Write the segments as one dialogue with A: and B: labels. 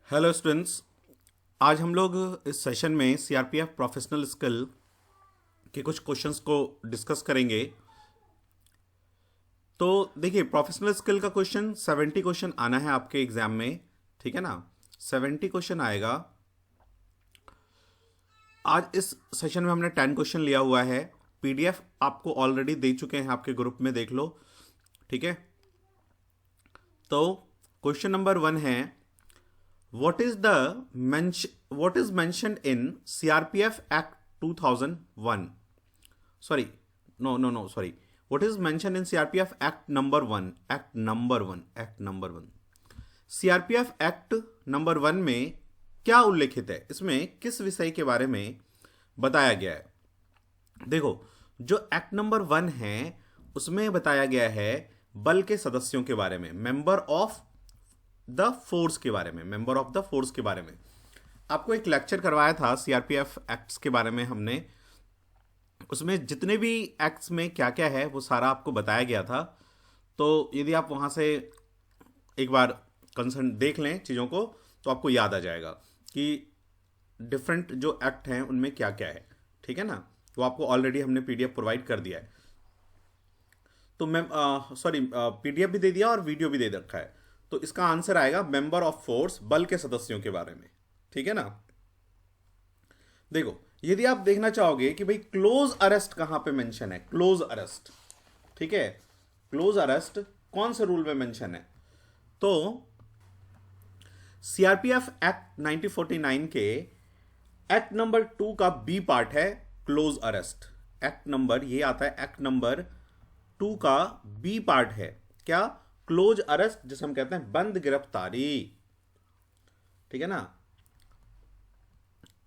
A: Hello students. आज हम लोग इस सेशन में सीआरपीएफ प्रोफेशनल स्किल के कुछ क्वेश्चंस को डिस्कस करेंगे। तो देखिए, प्रोफेशनल स्किल का क्वेश्चन 70 क्वेश्चन आना है आपके एग्जाम में, ठीक है ना। 70 क्वेश्चन आएगा। आज इस सेशन में हमने 10 क्वेश्चन लिया हुआ है। पीडीएफ आपको ऑलरेडी दे चुके हैं, आपके ग्रुप में देख लो, ठीक है। तो क्वेश्चन नंबर 1 है, What is mentioned in CRPF Act 2001? Sorry, no. Sorry. What is mentioned in CRPF Act number 1? Act number 1. CRPF Act number 1 में क्या उल्लेखित है? इसमें किस विषय के बारे में बताया गया है? देखो, जो एक्ट नंबर 1 है उसमें बताया गया है बल के सदस्यों के बारे में, मेंबर ऑफ द फोर्स के बारे में। आपको एक लेक्चर करवाया था सीआरपीएफ एक्ट्स के बारे में हमने, उसमें जितने भी एक्ट्स में क्या क्या है वो सारा आपको बताया गया था। तो यदि आप वहां से एक बार कंसर्न देख लें चीज़ों को तो आपको याद आ जाएगा कि डिफरेंट जो एक्ट हैं उनमें क्या क्या है, ठीक है ना। वो आपको ऑलरेडी हमने पीडीएफ प्रोवाइड कर दिया है। तो मैं पीडीएफ भी दे दिया और वीडियो भी दे रखा है। तो इसका आंसर आएगा मेंबर ऑफ फोर्स, बल के सदस्यों के बारे में, ठीक है ना। देखो, यदि आप देखना चाहोगे कि भाई क्लोज अरेस्ट कहां पे मेंशन है, क्लोज अरेस्ट, ठीक है, क्लोज अरेस्ट कौन से रूल में मेंशन है, तो सीआरपीएफ एक्ट 1949 के एक्ट नंबर 2 का बी पार्ट है क्लोज अरेस्ट। एक्ट नंबर ये आता है, एक्ट नंबर 2 का बी पार्ट है क्या, क्लोज अरेस्ट, जिसे हम कहते हैं बंद गिरफ्तारी, ठीक है ना।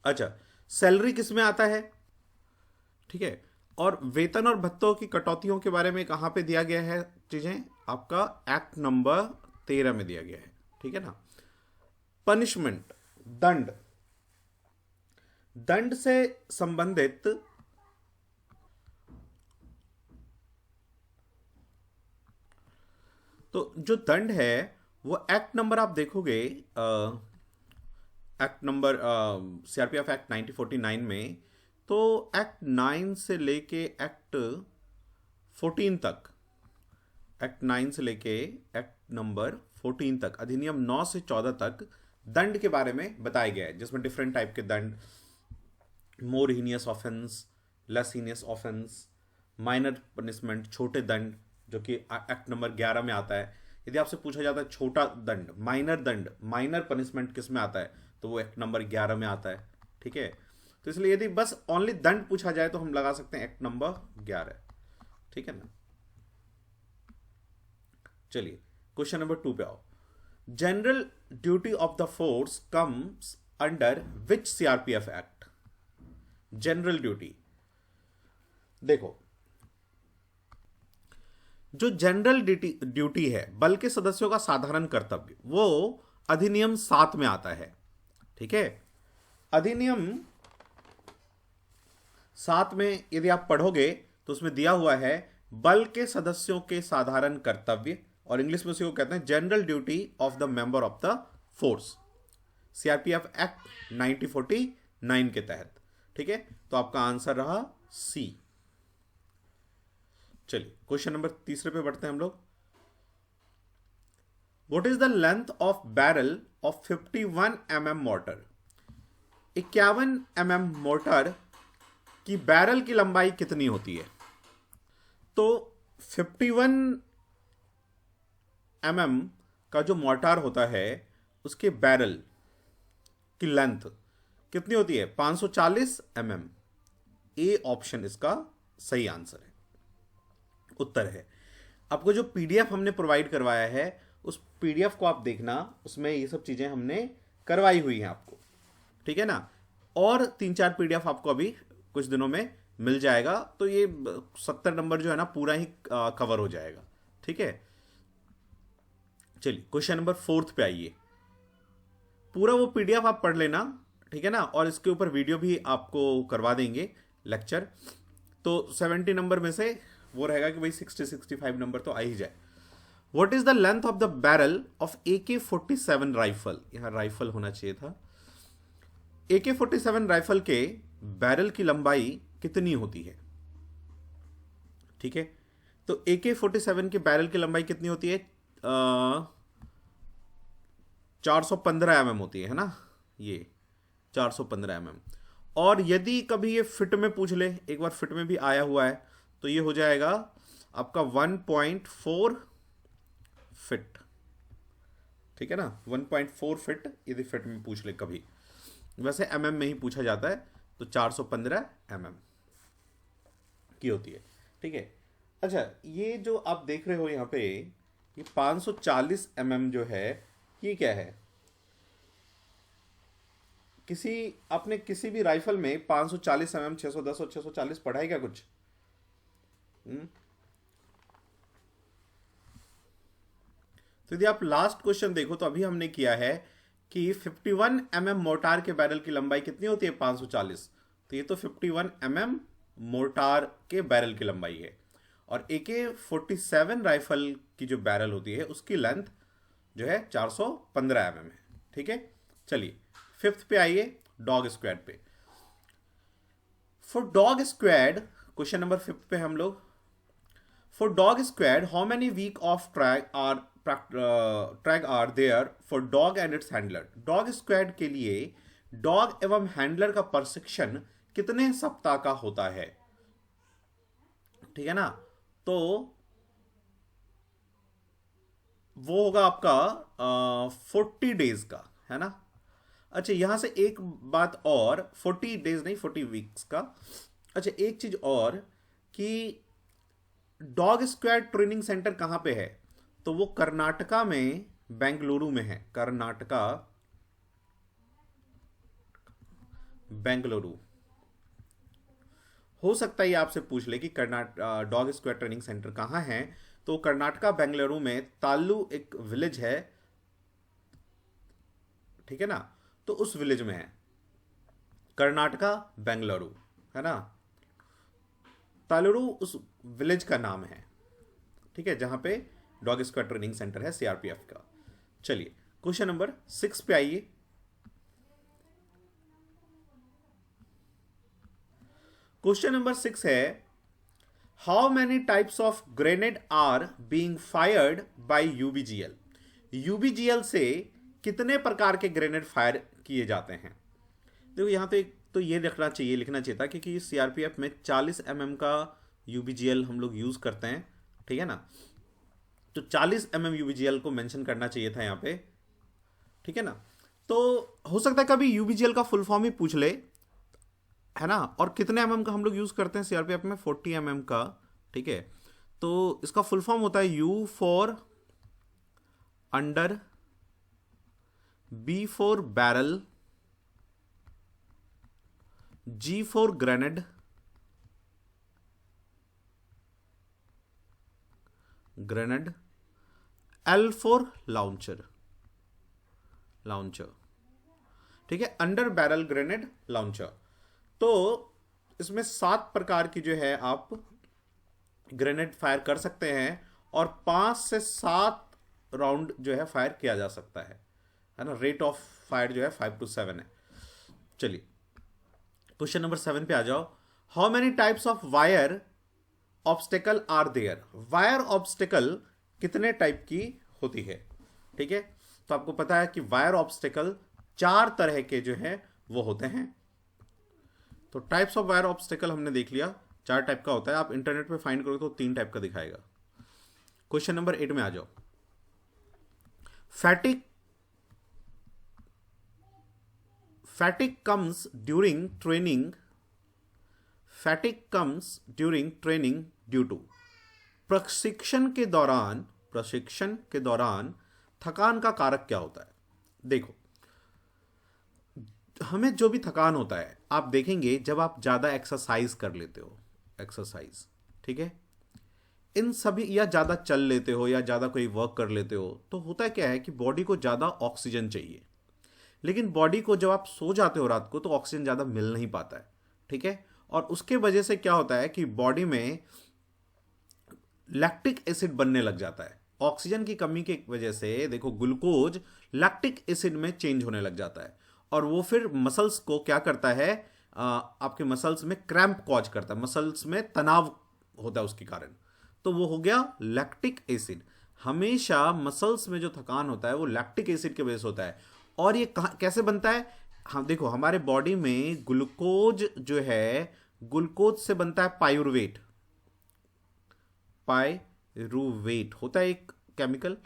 A: अच्छा, सैलरी किस में आता है, ठीक है, और वेतन और भत्तों की कटौतियों के बारे में कहां पे दिया गया है चीजें, आपका एक्ट नंबर 13 में दिया गया है, ठीक है ना। पनिशमेंट, दंड, दंड से संबंधित तो जो दंड है वो एक्ट नंबर आप देखोगे, एक्ट नंबर सीआरपीएफ एक्ट 1949 में, तो एक्ट 9 से लेके एक्ट 14 तक, एक्ट 9 से लेके एक्ट नंबर 14 तक, अधिनियम 9 से 14 तक दंड के बारे में बताया गया है, जिसमें डिफरेंट टाइप के दंड, more heinous offence, less heinous offence, minor punishment, छोटे दंड, जो कि एक्ट नंबर 11 में आता है। यदि आपसे पूछा जाता है छोटा दंड, दंड, माइनर पनिशमेंट किस में आता है, तो वो एक्ट नंबर 11 में आता है, ठीक है। तो इसलिए यदि बस ओनली दंड पूछा जाए तो हम लगा सकते हैं एक्ट नंबर 11, ठीक है ना। चलिए क्वेश्चन नंबर 2 पे आओ। General duty of the force comes under which CRPF act? General duty, देखो, जो जनरल ड्यूटी है, बल के सदस्यों का साधारण कर्तव्य, वो अधिनियम 7 में आता है, ठीक है। अधिनियम 7 में यदि आप पढ़ोगे तो उसमें दिया हुआ है बल के सदस्यों के साधारण कर्तव्य, और इंग्लिश में उसी को कहते हैं general duty of the member of the force, CRPF act 1949 के तहत, ठीक है। तो आपका आंसर रहा सी। चलिए क्वेश्चन नंबर 3 पे बढ़ते हैं हम लोग। What is the length of barrel of 51 mm motor? 51 mm motor की बैरल की लंबाई कितनी होती है? तो 51 mm का जो मोटार होता है उसके बैरल की लेंथ कितनी होती है? 540 mm। ए ऑप्शन इसका सही आंसर है, उत्तर है। आपको जो पीडीएफ हमने प्रोवाइड करवाया है उस पीडीएफ को आप देखना, उसमें ये सब चीजें हमने करवाई हुई हैं आपको, ठीक है ना। और 3-4 पीडीएफ आपको अभी कुछ दिनों में मिल जाएगा, तो ये 70 नंबर जो है ना पूरा ही कवर हो जाएगा, ठीक है। चलिए क्वेश्चन नंबर 4 पे आइए। पूरा वो पीडीएफ आप पढ़ लेना, ठीक है ना, और इसके ऊपर वीडियो भी आपको करवा देंगे लेक्चर। तो 70 नंबर में से वो रहेगा कि भाई 60-65 नंबर तो आ ही जाए। What is the length of the barrel of AK-47 rifle, यहां राइफल होना चाहिए था। AK-47 राइफल के बैरल की लंबाई कितनी होती है? ठीक है, तो AK-47 के बैरल की लंबाई कितनी होती है? 415 mm होती है ना, ये 415 mm। और यदि कभी ये फिट में पूछ ले, एक बार फिट में भी आया हुआ है, तो ये हो जाएगा आपका 1.4 फिट। ठीक है ना, 1.4 फिट यदि फिट में पूछ ले कभी, वैसे mm में ही पूछा जाता है, तो 415 mm की होती है। ठीक है, अच्छा ये जो आप देख रहे हो यहाँ पे, ये 540 mm जो है, ये क्या है? आपने किसी भी राइफल में 540 mm, 610 और 640 पढ़ा है क्या कुछ? तो यदि आप लास्ट क्वेश्चन देखो तो अभी हमने किया है कि 51 mm मोर्टार के बैरल की लंबाई कितनी होती है? 540। तो ये तो 51 mm मोर्टार के बैरल की लंबाई है, और AK-47 राइफल की जो बैरल होती है उसकी लेंथ जो है 415 mm है। ठीक है, चलिए फिफ्थ पे आइए, डॉग स्क्वाड पे। For dog squad, question number 5 पे हम लोग, for dog squad how many week of track are there for dog and its handler? Dog squad के लिए डॉग एवं हैंडलर का प्रशिक्षण कितने सप्ताह का होता है? ठीक है ना, तो वो होगा आपका 40 डेज का, है ना। अच्छा यहां से एक बात और, 40 डेज नहीं 40 वीक्स का। अच्छा एक चीज और कि डॉग स्क्वाड ट्रेनिंग सेंटर कहां पे है? तो वो कर्नाटका में, बेंगलुरु में है। कर्नाटका, बेंगलुरु। हो सकता है ये आपसे पूछ ले कि डॉग स्क्वाड ट्रेनिंग सेंटर कहां है, तो कर्नाटका बेंगलुरु में तालू एक विलेज है, ठीक है ना, तो उस विलेज में है। कर्नाटका बेंगलुरु, है ना, तालुरु उस विलेज का नाम है। ठीक है, जहां पे डॉग स्क्वाड ट्रेनिंग सेंटर है CRPF का। चलिए क्वेश्चन नंबर 6 पे आइए। क्वेश्चन नंबर 6 है, how many types of grenade are being fired by UBGL? UBGL से कितने प्रकार के ग्रेनेड फायर किए जाते हैं? देखो यहां तो ये लिखना चाहिए था, क्योंकि CRPF में 40 mm का UBGL हम लोग यूज करते हैं, ठीक है ना, तो 40 mm UBGL को मेंशन करना चाहिए था यहाँ पे, ठीक है ना। तो हो सकता है कभी UBGL का फुल फॉर्म ही पूछ ले, है ना, और कितने mm का हम लोग यूज करते हैं CRPF में? 40 mm का, ठीक है। तो इसका फुल फॉर्म होता है U for under, B for barrel, G for grenade, L for launcher, ठीक है, अंडर बैरल ग्रेनेड लाउंचर। तो इसमें 7 प्रकार की जो है आप ग्रेनेड फायर कर सकते हैं, और 5 से 7 राउंड जो है फायर किया जा सकता है ना। रेट ऑफ फायर जो है 5 to 7 है। चलिए क्वेश्चन नंबर 7 पे आ जाओ। How many types of wire obstacle are there? Wire obstacle कितने टाइप की होती है? ठीक है, तो आपको पता है कि वायर ऑब्स्टेकल 4 तरह के जो है वो होते हैं। तो टाइप्स ऑफ वायर ऑब्स्टेकल हमने देख लिया, 4 टाइप का होता है। आप इंटरनेट पे फाइंड करोगे तो 3 टाइप का दिखाएगा। क्वेश्चन नंबर 8 में आ जाओ। Fatigue comes during training due to, प्रशिक्षण के दौरान थकान का कारक क्या होता है? देखो हमें जो भी थकान होता है, आप देखेंगे जब आप ज्यादा एक्सरसाइज कर लेते हो, ठीक है, इन सभी, या ज्यादा चल लेते हो या ज्यादा कोई वर्क कर लेते हो, तो होता क्या है कि बॉडी को ज्यादा ऑक्सीजन चाहिए। लेकिन बॉडी को जब आप सो जाते हो रात को, तो ऑक्सीजन ज्यादा मिल नहीं पाता है, ठीक है, और उसके वजह से क्या होता है कि बॉडी में लैक्टिक एसिड बनने लग जाता है। ऑक्सीजन की कमी की वजह से देखो ग्लूकोज लैक्टिक एसिड में चेंज होने लग जाता है, और वो फिर मसल्स को क्या करता है, आपके मसल्स में क्रैम्प कॉज करता है, मसल्स में तनाव होता है उसके कारण। तो वो हो गया लैक्टिक एसिड। हमेशा मसल्स में जो थकान होता है वो लैक्टिक एसिड की वजह से होता है। और ये कैसे बनता है, हम देखो हमारे बॉडी में ग्लूकोज जो है, ग्लूकोज से बनता है पाइरुवेट। पाइरुवेट होता है एक केमिकल।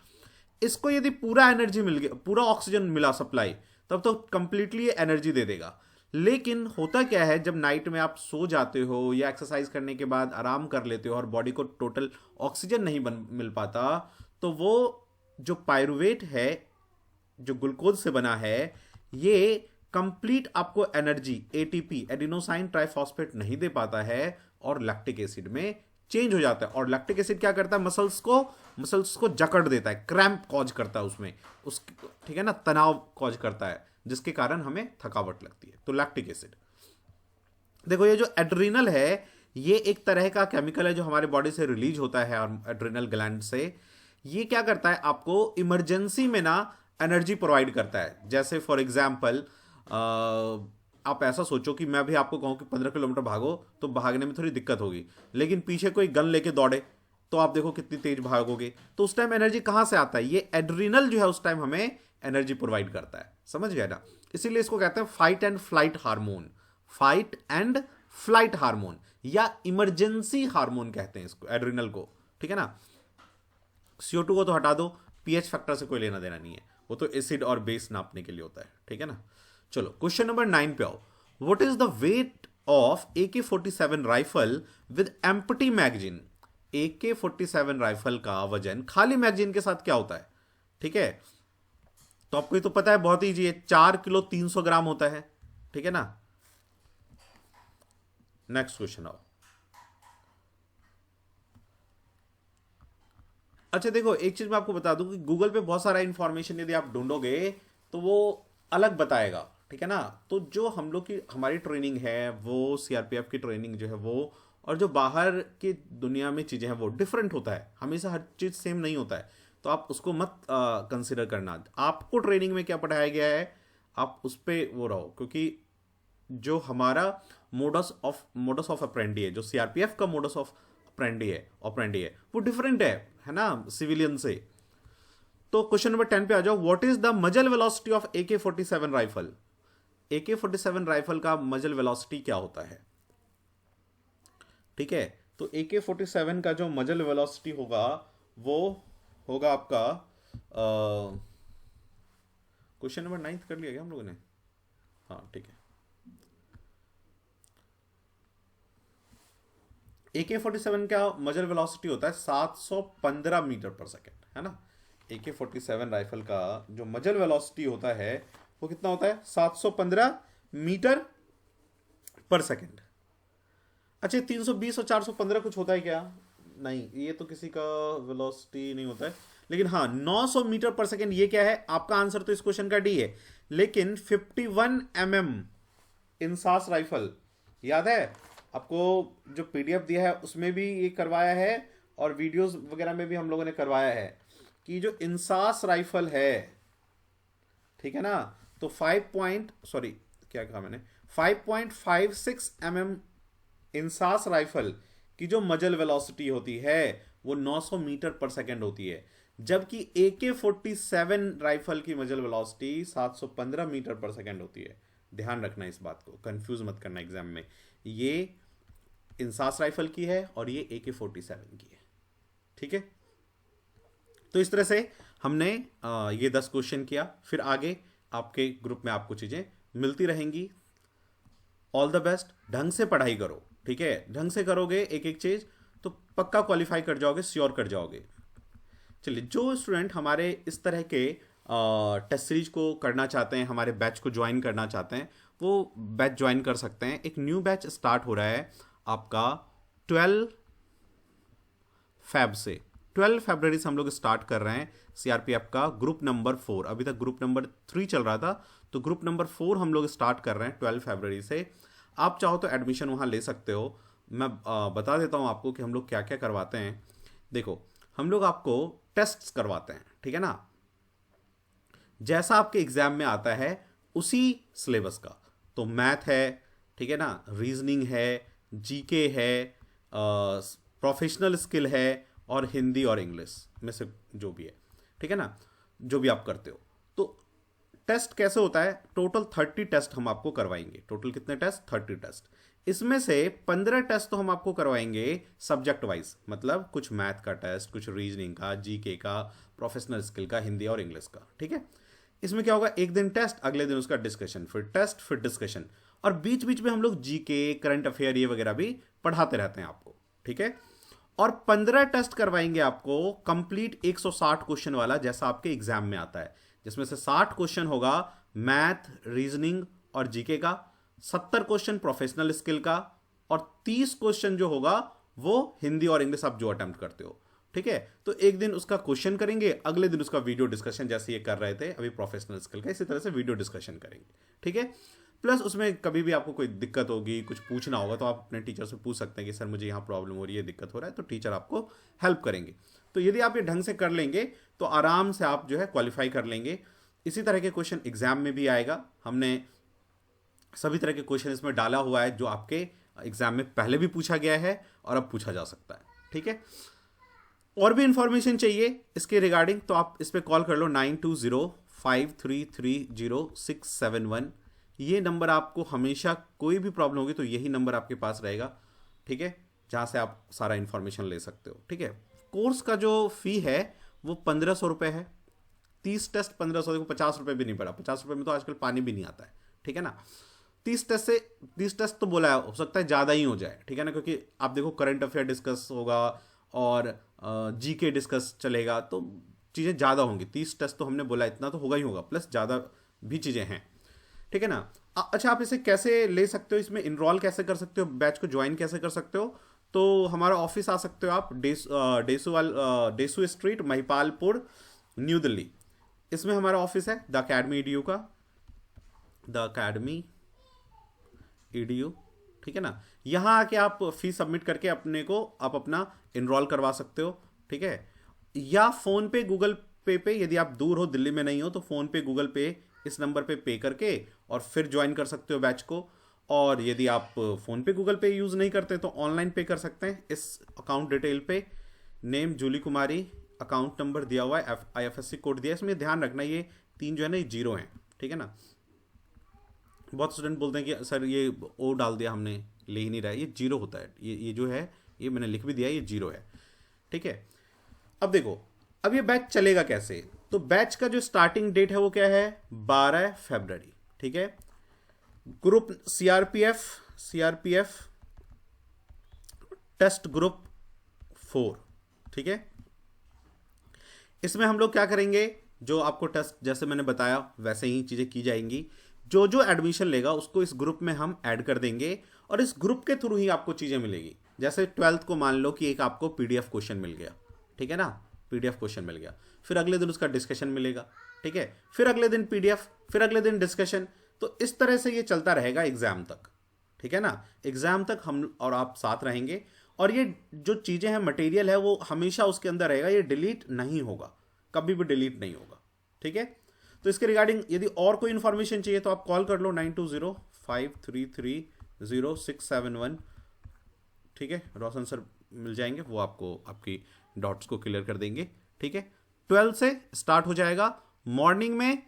A: इसको यदि पूरा एनर्जी मिल गया, पूरा ऑक्सीजन मिला सप्लाई, तब तो कंप्लीटली एनर्जी दे देगा। लेकिन होता क्या है, जब नाइट में आप सो जाते हो या एक्सरसाइज करने के बाद आराम कर लेते हो और बॉडी को टोटल ऑक्सीजन नहीं मिल पाता, तो वो जो पाइरुवेट है जो ग्लूकोज से बना है, ये कंप्लीट आपको एनर्जी एटीपी एडिनोसाइन ट्राइफॉस्फेट नहीं दे पाता है और लैक्टिक एसिड में चेंज हो जाता है। और लैक्टिक एसिड क्या करता है, मसल्स को जकड़ देता है, क्रैम्प कॉज करता है उसमें, उस ठीक है ना, तनाव कॉज करता है, जिसके कारण हमें थकावट लगती है। तो लैक्टिक एसिड। देखो ये जो एड्रिनल है, ये एक तरह का केमिकल है जो हमारे बॉडी से रिलीज होता है और एड्रिनल ग्लैंड से। ये क्या करता है, आपको इमरजेंसी में ना एनर्जी प्रोवाइड करता है। जैसे फॉर एग्जाम्पल आप ऐसा सोचो कि मैं भी आपको कहूं कि 15 किलोमीटर भागो, तो भागने में थोड़ी दिक्कत होगी, लेकिन पीछे कोई गन लेके दौड़े तो आप देखो कितनी तेज भागोगे। तो उस टाइम एनर्जी कहां से आता है, ये एड्रिनल जो है उस टाइम हमें एनर्जी प्रोवाइड करता है। समझ गया ना? इसीलिए इसको कहते हैं fight and flight hormone. Fight and flight hormone या इमरजेंसी हार्मोन कहते हैं इसको, एड्रिनल को। ठीक है ना? CO2 को तो हटा दो, पीएच फैक्टर से कोई लेना देना नहीं है, वो तो एसिड और बेस नापने के लिए होता है। ठीक है ना? चलो क्वेश्चन नंबर 9 पे आओ। What is the weight of AK-47 rifle with empty magazine? AK-47 rifle का वजन खाली मैगजीन के साथ क्या होता है? ठीक है, तो आपको ये तो पता है, बहुत ईजी है, 4 किलो 300 ग्राम होता है। ठीक है ना? नेक्स्ट क्वेश्चन आओ। अच्छा देखो, एक चीज मैं आपको बता दूं कि गूगल पे बहुत सारा इंफॉर्मेशन यदि आप ढूंढोगे तो वो अलग बताएगा। ठीक है ना? तो जो हम लोग की हमारी ट्रेनिंग है, वो सीआरपीएफ की ट्रेनिंग जो है वो, और जो बाहर की दुनिया में चीजें हैं वो डिफरेंट होता है, हमेशा हर चीज सेम नहीं होता है। तो आप उसको मत कंसिडर करना। आपको ट्रेनिंग में क्या पढ़ाया गया है, आप उस पर वो रहो, क्योंकि जो हमारा मोडस ऑफ अप्रेंडी है, जो सीआरपीएफ का मोडस ऑफ अप्रेंडी है वो डिफरेंट है ना, सिविलियन से। तो क्वेश्चन नंबर 10 पे आ जाओ। व्हाट इज द मजल velocity of AK-47 rifle? AK-47 rifle का मजल वेलोसिटी क्या होता है? ठीक है, तो AK-47 का जो मजल वेलोसिटी होगा वो होगा आपका, क्वेश्चन नंबर 9 कर लिया क्या हम लोगों ने? हाँ ठीक है। AK-47 का मजल वेलोसिटी होता है 715 मीटर पर सेकेंड, है ना? AK-47 राइफल का जो मजल वेलोसिटी होता है वो कितना होता है? 715 मीटर पर सेकेंड। अच्छा, 320 और 415 कुछ होता है क्या? नहीं, ये तो किसी का वेलोसिटी नहीं होता है। लेकिन हाँ, 900 मीटर पर सेकेंड, ये क्या है? आपका आंसर तो इस क्वेश्चन का डी है। लेकिन 51 mm इंसास राइफल याद है आपको? जो PDF दिया है उसमें भी ये करवाया है, और वीडियोस वगैरह में भी हम लोगों ने करवाया है कि जो इंसास राइफल है, ठीक है ना, तो 5.56 mm इंसास राइफल की जो मजल वेलोसिटी होती है वो 900 मीटर पर सेकेंड होती है, जबकि AK-47 राइफल की मजल वेलोसिटी 715 मीटर पर सेकेंड होती है। ध्यान रखना इस बात को, कंफ्यूज मत करना एग्जाम में। ये इंसास राइफल की है और ये AK-47 की है। ठीक है, तो इस तरह से हमने ये 10 क्वेश्चन किया। फिर आगे आपके ग्रुप में आपको चीजें मिलती रहेंगी। ऑल द बेस्ट, ढंग से पढ़ाई करो। ठीक है, ढंग से करोगे एक एक चीज तो पक्का क्वालिफाई कर जाओगे, श्योर कर जाओगे। चलिए, जो स्टूडेंट हमारे इस तरह के टेस्ट सीरीज को करना चाहते हैं, हमारे बैच को ज्वाइन करना चाहते हैं, वो बैच ज्वाइन कर सकते हैं। एक न्यू बैच स्टार्ट हो रहा है आपका 12 फेब से। 12 फरवरी से हम लोग स्टार्ट कर रहे हैं सीआरपीएफ का ग्रुप नंबर 4। अभी तक ग्रुप नंबर 3 चल रहा था, तो ग्रुप नंबर 4 हम लोग स्टार्ट कर रहे हैं 12 फरवरी से। आप चाहो तो एडमिशन वहाँ ले सकते हो। मैं बता देता हूँ आपको कि हम लोग क्या क्या करवाते हैं। देखो, हम लोग आपको टेस्ट्स करवाते हैं, ठीक है ना, जैसा आपके एग्जाम में आता है उसी सिलेबस का। तो मैथ है, ठीक है ना, रीजनिंग है, जीके है, प्रोफेशनल स्किल है, और हिंदी और इंग्लिश में से जो भी है, ठीक है ना, जो भी आप करते हो। तो टेस्ट कैसे होता है, टोटल 30 टेस्ट हम आपको करवाएंगे। टोटल कितने टेस्ट, 30 टेस्ट। इसमें से 15 टेस्ट तो हम आपको करवाएंगे सब्जेक्ट वाइज, मतलब कुछ मैथ का टेस्ट, कुछ रीजनिंग का, जीके का, प्रोफेशनल स्किल का, हिंदी और इंग्लिश का, ठीक है। इसमें क्या होगा, एक दिन टेस्ट, अगले दिन उसका डिस्कशन, फिर टेस्ट, फिर डिस्कशन, और बीच बीच में हम लोग जीके, करंट अफेयर ये वगैरह भी पढ़ाते रहते हैं आपको, ठीक है। और 15 टेस्ट करवाएंगे आपको कंप्लीट 160 क्वेश्चन वाला, जैसा आपके एग्जाम में आता है, जिसमें से 60 क्वेश्चन होगा मैथ, रीजनिंग और जीके का, 70 क्वेश्चन प्रोफेशनल स्किल का, और 30 क्वेश्चन जो होगा वो हिंदी और इंग्लिश आप जो अटेम्प्ट करते हो, ठीक है। तो एक दिन उसका क्वेश्चन करेंगे, अगले दिन उसका वीडियो डिस्कशन, जैसे ये कर रहे थे अभी प्रोफेशनल स्किल का, इसी तरह से वीडियो डिस्कशन करेंगे, ठीक है। प्लस उसमें कभी भी आपको कोई दिक्कत होगी, कुछ पूछना होगा, तो आप अपने टीचर से पूछ सकते हैं कि सर मुझे यहाँ प्रॉब्लम हो रही है, दिक्कत हो रहा है, तो टीचर आपको हेल्प करेंगे। तो यदि आप ये ढंग से कर लेंगे तो आराम से आप जो है क्वालिफाई कर लेंगे। इसी तरह के क्वेश्चन एग्जाम में भी आएगा। हमने सभी तरह के क्वेश्चन इसमें डाला हुआ है जो आपके एग्जाम में पहले भी पूछा गया है और अब पूछा जा सकता है, ठीक है। और भी इंफॉर्मेशन चाहिए इसके रिगार्डिंग तो आप इस पर कॉल कर लो, 9205330671। ये नंबर आपको हमेशा कोई भी प्रॉब्लम होगी तो यही नंबर आपके पास रहेगा, ठीक है, जहाँ से आप सारा इन्फॉर्मेशन ले सकते हो, ठीक है। कोर्स का जो फी है वो 1500 रुपये है। 30 टेस्ट 1500, देखो 50 रुपये भी नहीं पड़ा, 50 रुपये में तो आजकल पानी भी नहीं आता है, ठीक है ना। 30 टेस्ट तो बोला है, हो सकता है ज़्यादा ही हो जाए, ठीक है ना, क्योंकि आप देखो करंट अफेयर डिस्कस होगा और जीके डिस्कस चलेगा, तो चीज़ें ज़्यादा होंगी। 30 टेस्ट तो हमने बोला इतना तो होगा ही होगा, प्लस ज़्यादा भी चीज़ें हैं, ठीक है ना। अच्छा, आप इसे कैसे ले सकते हो, इसमें इनरोल कैसे कर सकते हो, बैच को ज्वाइन कैसे कर सकते हो, तो हमारा ऑफिस आ सकते हो आप, डेसू स्ट्रीट, महिपालपुर, न्यू दिल्ली। इसमें हमारा ऑफिस है द अकेडमी EDU का, द अकेडमी EDU, ठीक है ना। यहाँ आके आप फीस सबमिट करके अपने को आप अपना इनरोल करवा सकते हो, ठीक है। या फोन पे, गूगल पे यदि आप दूर हो, दिल्ली में नहीं हो, तो फोन पे, गूगल पे इस नंबर पे करके और फिर ज्वाइन कर सकते हो बैच को। और यदि आप फोन पे, गूगल पे यूज नहीं करते तो ऑनलाइन पे कर सकते हैं इस अकाउंट डिटेल पे। नेम जूली कुमारी, अकाउंट नंबर दिया हुआ है, IFSC कोड दिया है। इसमें ध्यान रखना ये 3 जो है ना ये 0 है, ठीक है ना। बहुत स्टूडेंट बोलते हैं कि सर ये ओ डाल दिया हमने, ले ही नहीं रहा है, ये 0 होता है। ये जो है ये मैंने लिख भी दिया, ये 0 है, ठीक है। अब देखो, अब ये बैच चलेगा कैसे, तो बैच का जो स्टार्टिंग डेट है वो क्या है, 12 फरवरी, ठीक है। ग्रुप CRPF टेस्ट ग्रुप 4, ठीक है। इसमें हम लोग क्या करेंगे, जो आपको टेस्ट जैसे मैंने बताया वैसे ही चीजें की जाएंगी। जो जो एडमिशन लेगा उसको इस ग्रुप में हम ऐड कर देंगे और इस ग्रुप के थ्रू ही आपको चीजें मिलेगी। जैसे 12th को मान लो कि एक आपको PDF क्वेश्चन मिल गया, ठीक है ना, PDF क्वेश्चन मिल गया, फिर अगले दिन उसका डिस्कशन मिलेगा, ठीक है, फिर अगले दिन PDF, फिर अगले दिन डिस्कशन। तो इस तरह से ये चलता रहेगा एग्जाम तक, ठीक है ना। एग्जाम तक हम और आप साथ रहेंगे और ये जो चीजें हैं, मटेरियल है, वो हमेशा उसके अंदर रहेगा, ये डिलीट नहीं होगा, कभी भी डिलीट नहीं होगा, ठीक है। तो इसके रिगार्डिंग यदि और कोई इंफॉर्मेशन चाहिए तो आप कॉल कर लो, 9205330671, ठीक है। रोशन सर मिल जाएंगे, वो आपको आपकी डॉट्स को क्लियर कर देंगे, ठीक है। 12 से स्टार्ट हो जाएगा, मॉर्निंग में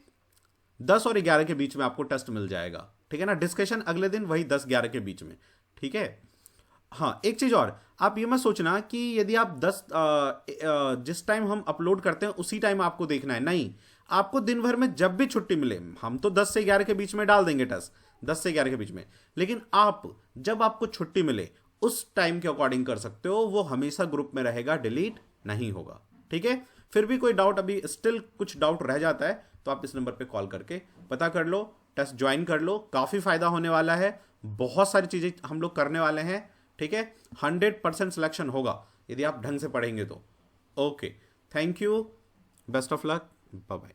A: 10 और 11 के बीच में आपको टेस्ट मिल जाएगा, ठीक है ना। डिस्कशन अगले दिन वही 10-11 के बीच में, ठीक है। हाँ, एक चीज और, आप ये मत सोचना कि यदि आप जिस टाइम हम अपलोड करते हैं उसी टाइम आपको देखना है, नहीं, आपको दिन भर में जब भी छुट्टी मिले, हम तो 10 से 11 के बीच में डाल देंगे टेस्ट, 10 से 11 के बीच में, लेकिन आप जब आपको छुट्टी मिले उस टाइम के अकॉर्डिंग कर सकते हो, वो हमेशा ग्रुप में रहेगा, डिलीट नहीं होगा, ठीक है। फिर भी कोई डाउट, अभी स्टिल कुछ डाउट रह जाता है तो आप इस नंबर पे कॉल करके पता कर लो, टेस्ट ज्वाइन कर लो, काफी फायदा होने वाला है, बहुत सारी चीजें हम लोग करने वाले हैं, ठीक है। 100% सिलेक्शन होगा यदि आप ढंग से पढ़ेंगे तो। Okay, thank you, best of luck, bye bye.